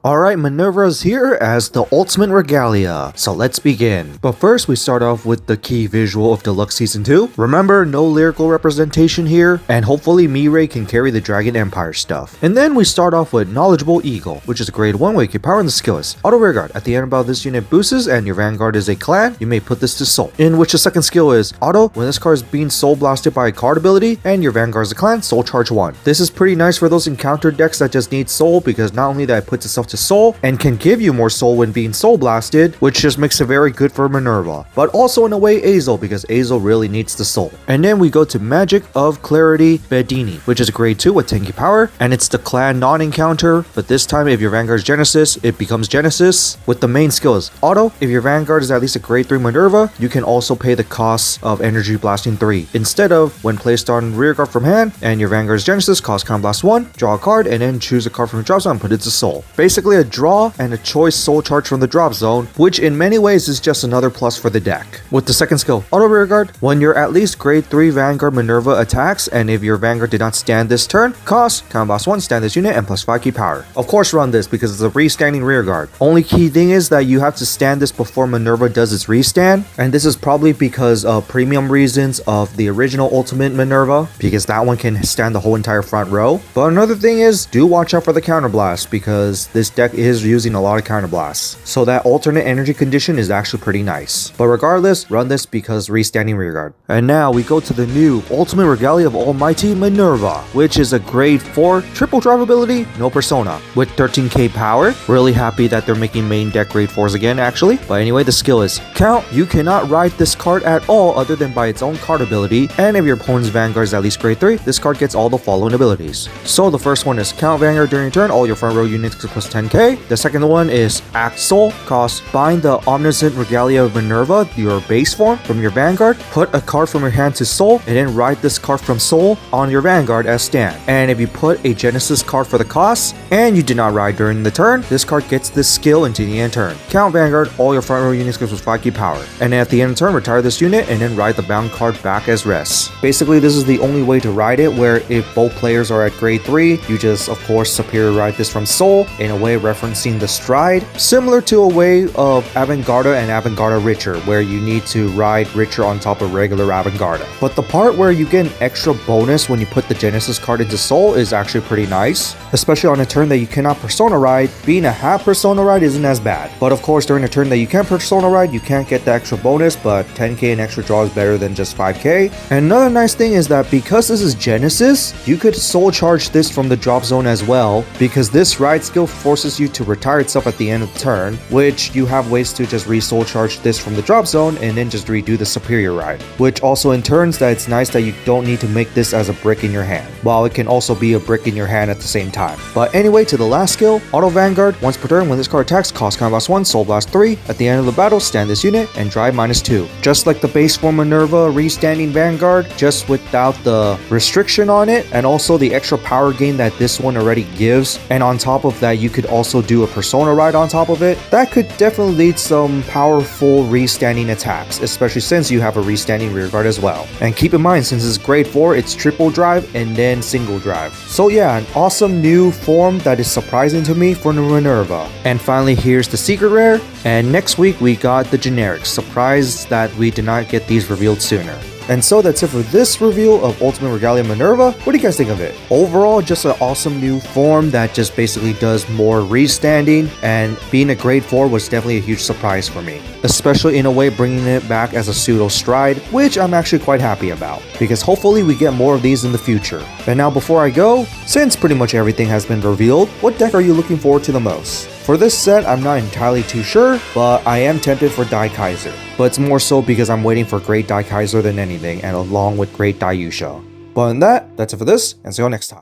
Alright, Minerva is here as the ultimate Regalia, so let's begin. But first we start off with the key visual of Deluxe Season 2. Remember, no lyrical representation here, and hopefully Mirai can carry the Dragon Empire stuff. And then we start off with Knowledgeable Eagle, which is a grade 1 with your power and the skill is Auto Rearguard. At the end of this unit boosts and your Vanguard is a clan, you may put this to Soul. In which the second skill is Auto, when this card is being Soul Blasted by a card ability, and your Vanguard is a clan, Soul Charge 1. This is pretty nice for those encounter decks that just need Soul, because not only that it puts itself to Soul and can give you more Soul when being Soul Blasted, which just makes it very good for Minerva, but also in a way Azel, because Azel really needs the Soul. And then we go to Magic of Clarity Bedini, which is a grade 2 with 10k power, and it's the clan non-encounter, but this time if your Vanguard is Genesis, it becomes Genesis, with the main skills Auto. If your Vanguard is at least a grade 3 Minerva, you can also pay the cost of Energy Blasting 3, instead of when placed on Rearguard from hand, and your Vanguard is Genesis, cost Counter Blast 1, draw a card, and then choose a card from your drop zone and put it to Soul. Basically a draw and a choice Soul Charge from the drop zone, which in many ways is just another plus for the deck. With the second skill, Auto Rearguard, when you're at least grade 3 Vanguard Minerva attacks, and if your Vanguard did not stand this turn, cost Counter Blast 1, stand this unit, and plus 5 key power. Of course run this because it's a restanding Rearguard. Only key thing is that you have to stand this before Minerva does its restand, and this is probably because of premium reasons of the original Ultimate Minerva, because that one can stand the whole entire front row. But another thing is, do watch out for the Counter Blast, because this deck is using a lot of Counter Blasts, so that alternate energy condition is actually pretty nice. But regardless, run this because restanding Rearguard. And now we go to the new Ultimate Regalia of Almighty Minerva, which is a grade 4 triple drive ability, no persona, with 13k power. Really happy that they're making main deck grade 4s again actually. But anyway, the skill is Count. You cannot ride this card at all other than by its own card ability, and if your opponent's Vanguard is at least grade 3, this card gets all the following abilities. So the first one is Count Vanguard during your turn, all your front row units plus 10k. The second one is Act Soul, cost bind the Omniscient Regalia of Minerva, your base form, from your Vanguard, put a card from your hand to Soul, and then ride this card from Soul on your Vanguard as stand. And if you put a Genesis card for the cost, and you did not ride during the turn, this card gets this skill into the end turn. Count Vanguard, all your front row units gives with 5 key power. And then at the end of the turn, retire this unit, and then ride the bound card back as rest. Basically, this is the only way to ride it, where if both players are at grade 3, you just, of course, superior ride this from Soul, in a way referencing the Stride, similar to a way of Avantgarda and Avantgarda Richer, where you need to ride Richer on top of regular Avantgarda. But the part where you get an extra bonus when you put the Genesis card into Soul is actually pretty nice, especially on a turn that you cannot Persona Ride. Being a half Persona Ride isn't as bad, but of course during a turn that you can Persona Ride, you can't get the extra bonus, but 10k in extra draw is better than just 5k. And another nice thing is that because this is Genesis, you could Soul Charge this from the drop zone as well, because this ride skill forces you to retire itself at the end of the turn, which you have ways to just re-Soul Charge this from the drop zone and then just redo the superior ride, which also in turns that it's nice that you don't need to make this as a brick in your hand, while it can also be a brick in your hand at the same time. But anyway, to the last skill, Auto Vanguard, once per turn when this card attacks, cost Counter Blast 1, Soul Blast 3, at the end of the battle, stand this unit and drive -2. Just like the base form Minerva restanding Vanguard, just without the restriction on it, and also the extra power gain that this one already gives, and on top of that you could also do a Persona Ride on top of it. That could definitely lead some powerful restanding attacks, especially since you have a restanding Rearguard as well. And keep in mind, since it's grade 4, it's triple drive and then single drive. So yeah, an awesome new form that is surprising to me for the Minerva. And finally, here's the secret rare, and next week we got the generics. Surprised that we did not get these revealed sooner. And so that's it for this reveal of Ultimate Regalia Minerva. What do you guys think of it? Overall, just an awesome new form that just basically does more restanding, and being a grade 4 was definitely a huge surprise for me, especially in a way bringing it back as a pseudo Stride, which I'm actually quite happy about, because hopefully we get more of these in the future. And now before I go, since pretty much everything has been revealed, what deck are you looking forward to the most? For this set, I'm not entirely too sure, but I am tempted for Dai Kaiser. But it's more so because I'm waiting for Great Dai Kaiser than anything, and along with Great Dai Yusha. But in that's it for this, and see you next time.